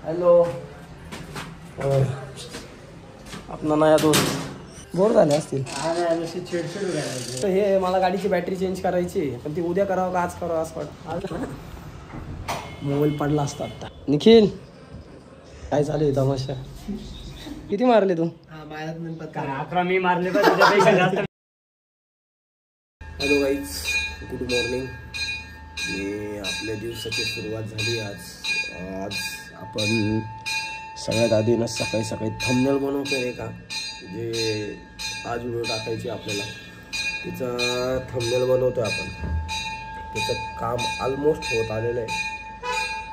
Hello आपला नया दोस्त बोर झाले असतील. तर हे मला गाडीची बॅटरी चेंज करायची पण ती उद्या करावं का आज करावं असं वाटतं. मोबाईल पडला असता आता. निखिल काय चालू आहे तमाशा? किती मारले तू? 11 मी मारले. Hello guys, good morning. आपल्या दिवसाची सुरुवात झाली आज आपण सगळ्यात आधी ना सकाळी थंबनेल बनवतोय नाही का, जे आज व्हिडिओ टाकायची आपल्याला तिचा थंबनेल बनवतोय आपण. त्याचं काम ऑलमोस्ट होत आलेलं आहे.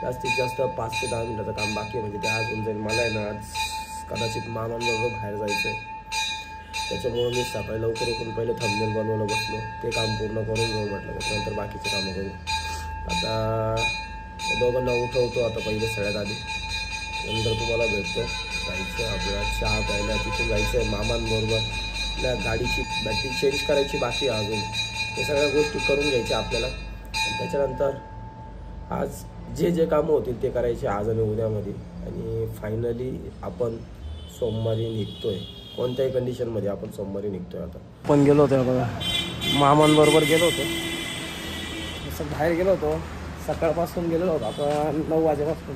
जास्तीत जास्त 5 ते 10 मिनिटाचं काम बाकी आहे. म्हणजे ते आज होऊन जाईल. मला आहे ना आज कदाचित मामांबरोबर बाहेर जायचं आहे. त्याच्यामुळे मी सकाळी लवकर उठून पहिले थंबनेल बनवायला बसलो. ते काम पूर्ण करून घेऊ म्हटलं, त्याच्यानंतर बाकीचे कामं करू. आता दोघांना उठवतो आता पहिले सगळ्यात आधी, नंतर तुम्हाला भेटतो. जायचं आपल्याला चहा प्यायला, तिथून जायचं आहे मामांबरोबर. आपल्या गाडीची बॅटरी चेंज करायची बाकी आहे अजून. हे सगळ्या गोष्टी करून घ्यायच्या आपल्याला. आणि त्याच्यानंतर आज जे कामं होतील ते करायचे आज आणि उद्यामध्ये. आणि फायनली आपण सोमवारी निघतोय. कोणत्याही कंडिशनमध्ये आपण सोमवारी निघतोय. आता आपण गेलो होतो बघा, मामांबरोबर गेलो होतो. असं बाहेर गेलो होतो, सकाळपासून गेलो होतो आपण 9 वाजेपासून.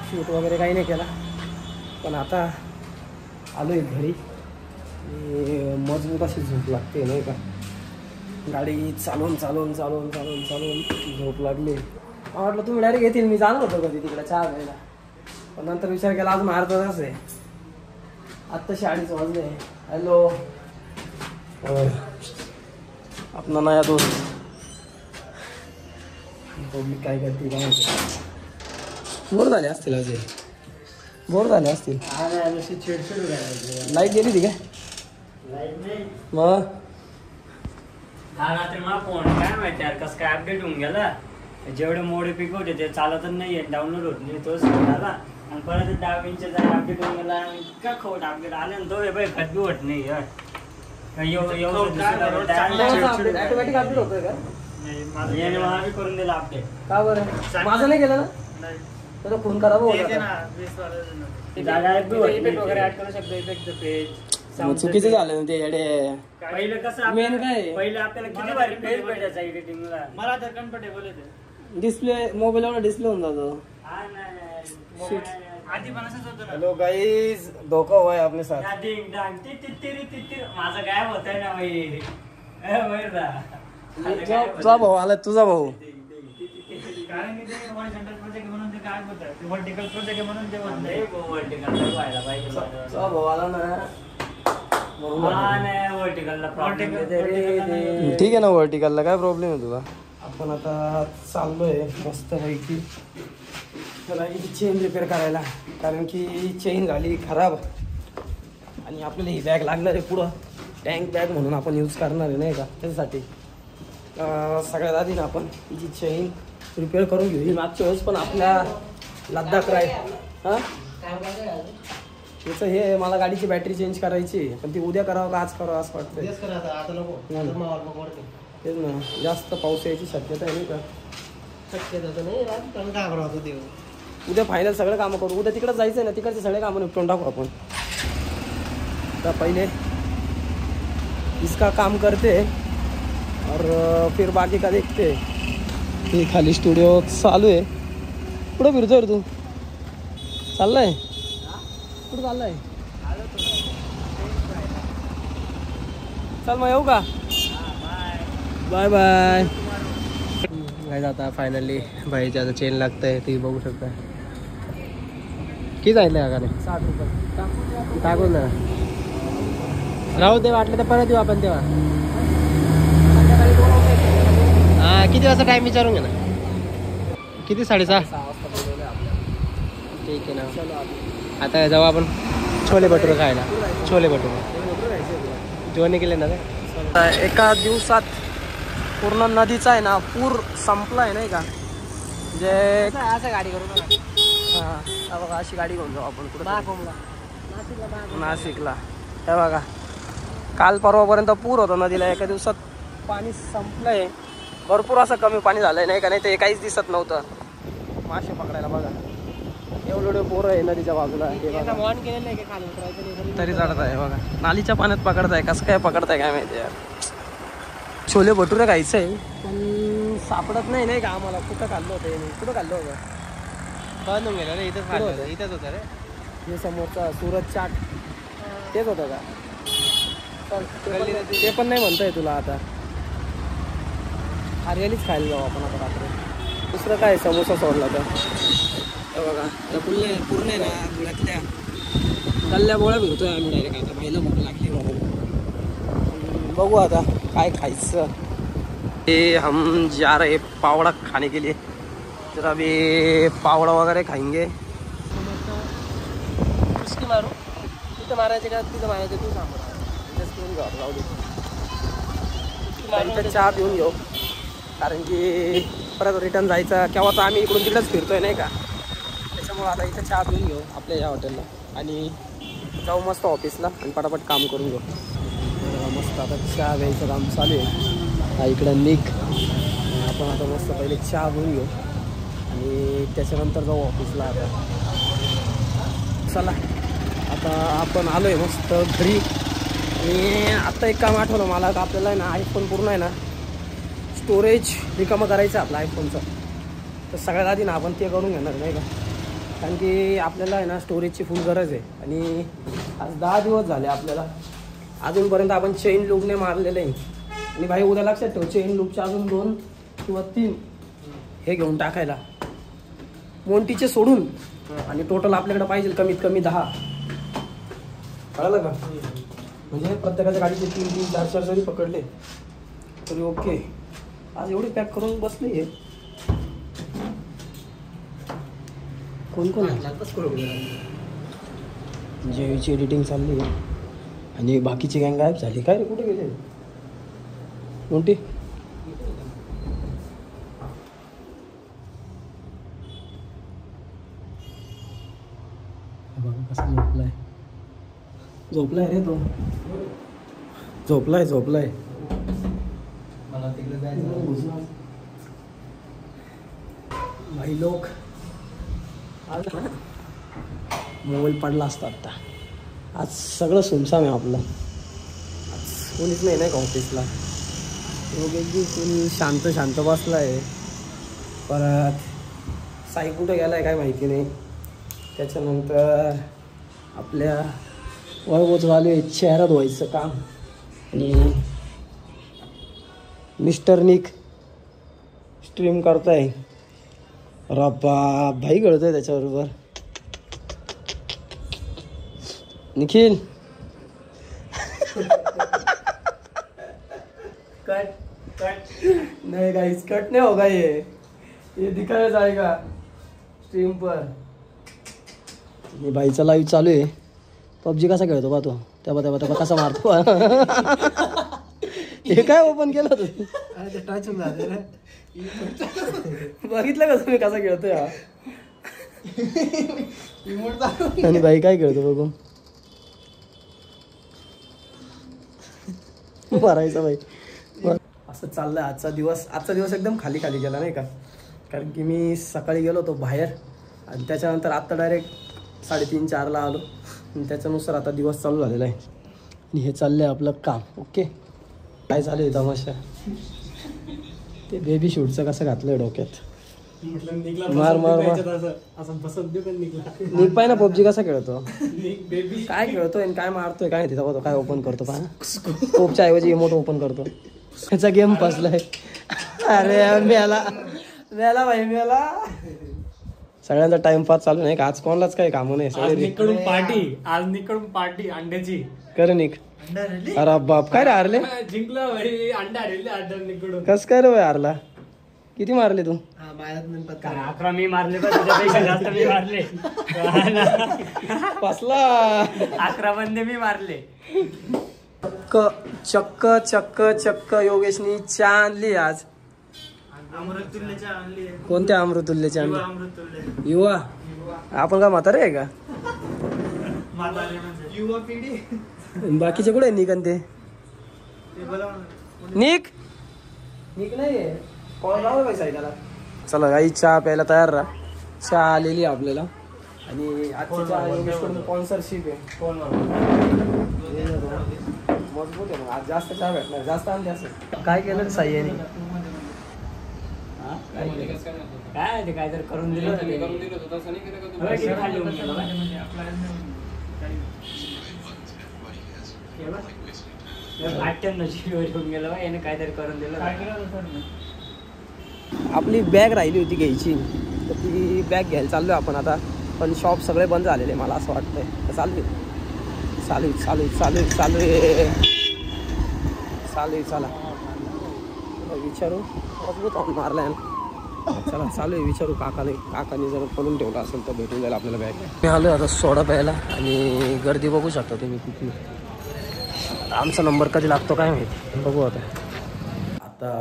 शूट वगैरे काही नाही केला, पण आता आलो आहे घरी. मजबूत अशी झोप लागते नाही का. गाडी चालवून झोप लागली. मला वाटलं तुम्ही डायरेक्ट येतील, मी जाणार होतो कधी तिकडे चहा घ्यायला, पण नंतर विचार केला अजून अर्धा तास आहे. आत्ताशी 2:30 वाजले. हॅलो आपला नया दोस्त मी काय करते काय बोर झाले असतील. अजय बोर झाले असतील. लाईट गेली ती काय? मग रात्री मला फोन काय माहिती यार कसं काय अपडेट होऊन गेला. जेवढे मोडे पिक होते ते चालतच नाही, डाउनलोड होत नाही. तोच झाला आणि परत 10 इंचचा जर अपडेट होऊन गेला. इतका खोट अपडेट आले ना तो खत बी होत नाही यार. ऑटोमॅटिक अपडेट होतोय का? मला बी करून दिला अपडेट. का बरं? माझं नाही केलं ना, तर फोन खराब होता. चुकीचं झालं ते येडे. पहिलं कसं मेन काय पहिले आपल्याला किती भारी पेज भेटायचा एडिटिंगला. मला तर कम्फर्टेबल होते. डिस्प्ले मोबाईलवर डिस्प्ले होऊन जातो. आधी पण असंच होतं. हेलो गाइस, धोखा हुआ है अपने साथ. माझं गायब होत आहे ना भाई. तुझा भाऊ आला, तुझा भाऊ. कारण की ते हॉरिझॉन्टल प्रोजेक्ट म्हणून ते गायब होतं. व्हर्टिकल प्रोजेक्ट म्हणून ते व्हर्टिकल व्हायला पाहिजे. तुझा भाऊ आला ना, ठीक आहे ना. व्हर्टिकलला काय प्रॉब्लेम आहे तुला? आपण आता चाललोय मस्त पैकी चेन रिपेअर करायला, कारण की चेन झाली खराब आणि आपल्याला ही बॅग लागणार आहे पुढं. टँक बॅग म्हणून आपण यूज करणार आहे नाही का. त्याच्यासाठी सगळ्यात आधी ना आपण हिची चेन रिपेअर करून घेऊ. ही मागच्या वेळेस पण आपल्या लद्दाख राईड त्याचं हे मला गाडीची बॅटरी चेंज करायची पण ती उद्या करावं का आज करावं असं वाटतं. तेच ना, जास्त पाऊस यायची शक्यता आहे नाही का. शक्यता नाही. उद्या फायनल सगळं कामं करू. उद्या तिकडं जायचं ना, तिकडचे सगळे कामं निपटून टाकू आपण. तर पहिले इसका काम करते और फिर बाकी का देखते. हे खाली स्टुडिओ चालू आहे. कुठं फिरतोय तू? चाललाय कुठं चाललाय? चल मग येऊ का? Bye bye. काय जाता फायनली भाईच्या आता चेन लागतंय ती बघू शकता. किती सांगितलं का? 60 रुपये टाकून ना. राहू दे, वाटलं तर परत येऊ आपण तेव्हा. हा किती वाजता टाइम विचारून घे ना. किती? 6:30. ठीक आहे ना. आता जाऊ आपण छोले भटुरे खायला. छोले भटुरे जेवण केले ना. एका दिवसात पूर्ण नदीचा आहे ना पूर संपला आहे नाही का. म्हणजे असं गाडी करू. हां बघा, अशी गाडी घेऊन जाऊ आपण कुठं नाशिकला. हे बघा, काल परवापर्यंत पूर होता नदीला. एका दिवसात पाणी संपलंय. भरपूर असं कमी पाणी झालंय नाही का. नाही तर काहीच दिसत नव्हतं. मासे पकडायला बघा एवढे पोरं आहे नदीच्या बाजूला तरी चढत आहे बघा. नालीच्या पाण्यात पकडताय, कसं काय पकडताय काय माहिती यार. छोले भटुरे खायचं आहे पण सापडत नाही का आम्हाला. कुठं खाल्लं होतं, कुठं खाल्लं होतं, बंद होऊन गेलं रे. इथंच होतं रे. हे समोरचा सूरज चाट तेच होतं का? चल ते पण नाही म्हणतंय तुला आता. हरियालीच खायला जाऊ आपण आता रात्री. दुसरं काय समोसा सोडला तर बघा. त्या पूर्ण आहे ना धुळ्यातल्या गल्ल्या बोळ्या फिरतोय आम्ही डायरेक्ट. आता पहिलं भूक लागली म्हणून बघू आता काय खायचं. ते हम जा रहे पावड़ा खाने के लिए. तर अभी पावड़ा वगैरे खाएंगे. उसकी मारू तिथं मारायचे का तिथं मारायचे तू सांग. जाऊ दे चहा पिऊन घेऊ कारण की परत रिटर्न जायचं केव्हाच आम्ही इकडून तिकडेच फिरतोय नाही का. त्याच्यामुळे आता इथं चहा पिऊन घेऊ आपल्या या हॉटेलला आणि जाऊ मस्त ऑफिसला आणि पटापट काम करून घेऊ. मस्त आता चहा घ्यायचं काम चालू आहे. हा इकडं निघ. आपण आता मस्त पहिले चहा घेऊन घेऊ आणि त्याच्यानंतर जाऊ ऑफिसला. आता चला आता आपण आलो आहे मस्त घरी. आणि आत्ता एक काम आठवलं मला का आपल्याला आहे ना आयफोन पूर्ण आहे ना स्टोरेज रिकामं करायचं आपलं आयफोनचं. तर सगळ्यात आधी ना आपण ते करून घेणार नाही का कारण की आपल्याला आहे ना स्टोरेजची फुल गरज आहे. आणि आज 10 दिवस झाले आपल्याला अजूनपर्यंत आपण चेन लूपने मारलेलं आहे. आणि भाई उद्या लक्षात ठेव चेन लूपचे अजून 2 किंवा 3 हे घेऊन टाकायला मोंटीचे सोडून. आणि टोटल आपल्याकडे पाहिजे कमीत कमी 10. कळलं का? म्हणजे प्रत्येकाच्या गाडीचे 3-3, 4-4 जरी पकडले तरी ओके. आज एवढे पॅक करून बसले हे. कोण कोण जेवीची एडिटिंग चालली आहे आणि बाकीची गँग गायब झाली. काय रे कुठे गेले मोठी? बघा कसं झोपलाय रे तो. झोपलाय मला तिकडे जायचं भाई लोक. आज मोबाईल पडला असता आता. आज सगळं सुमसाम आहे आपलं. आज कोणीच नाही का ऑफिसला. एकदम फुल शांत बसला आहे. परत साई कुठं गेलाय काय माहिती नाही. त्याच्यानंतर आपल्या वैभव चालू आहे चेहरा धुवायचं काम. आणि मिस्टर निक स्ट्रीम करतोय. रब्बा भाई गळतोय त्याच्याबरोबर. निखिल कट नहीं गाइस कट नहीं होगा ये दिखाया जाएगा स्ट्रीम पर. मी भाईचा लाईव्ह चालू आहे. पबजी कसा खेळतो बा तो. त्या कसा मारतो. हे काय ओपन केलं तू? बघितलं का तुम्ही कसा खेळतोय हा? आणि भाई काय खेळतो बघू. मारायचा भाई. असं चाललंय आजचा दिवस एकदम खाली गेला नाही का. कारण की मी सकाळी गेलो होतो बाहेर आणि त्याच्यानंतर आत्ता डायरेक्ट 3:30-4ला आलो. आणि त्याच्यानुसार आता दिवस चालू झालेला आहे. आणि हे चाललंय आपलं काम. ओके काय चालू आहे तमाशा. ते बेबी शूटचं कसं घातलंय डोक्यात. मार निक पाय ना पबजी कसा खेळतो. काय खेळतोय आणि काय मारतोय काय तिथं काय ओपन करतो पहा. स्कोपच्या ऐवजी इमोट ओपन करतो. त्याचा गेम फसलाय. अरे मेला भाई मेला. सगळ्यांचा टाइमपास चालू नाही का. आज कोणालाच काही काम नाही. आज निकडून पार्टी अंड्याची कर निक. अरे बाप काय रे हारले. जिंकलो भाई. अंडा निकडून. कस काय रे भाई हारला. किती मारले तू? 11 मी मारले. जास्त मी मारले. फसला. 11 बंदे मी मारले. चक्क योगेशनी चहा आणली आज. कोणत्या अमृतुल्यच्या आणली? युवा. आपण का म्हातारे आहे का? युवा पिढी. बाकीचे कुठे निकन ते निक नाही कॉल लावा त्याला. चला काही चहा प्यायला तयार राहा. चहा आलेली आपल्याला आणि आजच्या योगेशकडून स्पॉन्सरशिप आहे. फोनवर मजबूत आहे. मग आज जास्त चहा भेटणार, जास्त आणते असं. काय केलं साह्याने? काय ते काहीतरी करून दिलं होतं खाली होऊन गेलं बाय. हे बघ. 98 GB होऊन गेलं बाय, याने काहीतरी करून दिलं. आपली बॅग राहिली होती घ्यायची, तर ती बॅग घ्यायला चाललो आपण आता. पण शॉप सगळे बंद झालेले मला असं वाटतंय. तर चालू आहे चला विचारू. मजबूत ऑन मारला चला चालू आहे. विचारू काकाने जर खोलून ठेवला असेल तर भेटून जाईल आपल्याला बॅग. मी आलो आता सोडा प्यायला आणि गर्दी बघू शकता तुम्ही किती. आमचा नंबर कधी लागतो काय माहिती, बघू आता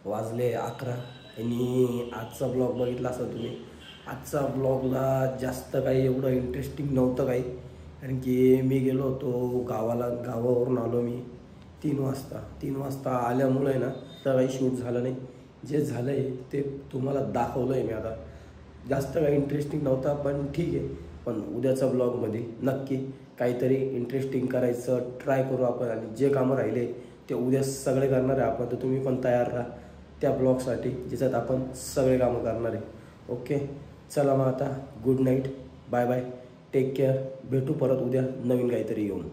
वाजले 11 आणि आजचा ब्लॉग बघितला असेल तुम्ही. आजचा ब्लॉगला जास्त काही एवढं इंटरेस्टिंग नव्हतं काही, कारण की मी गेलो होतो गावावरून आलो मी 3 वाजता आल्यामुळे ना तर काही शूट झालं नाही. जे झालं आहे ते तुम्हाला दाखवलं आहे मी आता. जास्त काही इंटरेस्टिंग नव्हता पण ठीक आहे. पण उद्याच्या ब्लॉगमध्ये नक्की काहीतरी इंटरेस्टिंग करायचं ट्राय करू आपण. आणि जे कामं राहिले ते उद्या सगळे करणार आहे आपण. तर तुम्ही पण तयार राहा त्या ब्लॉगसाठी ज्याच्यात आपण सगळे कामं करणार आहे. ओके चला मग आता good night, bye bye, take care. भेटू परत उद्या नवीन काहीतरी घेऊन.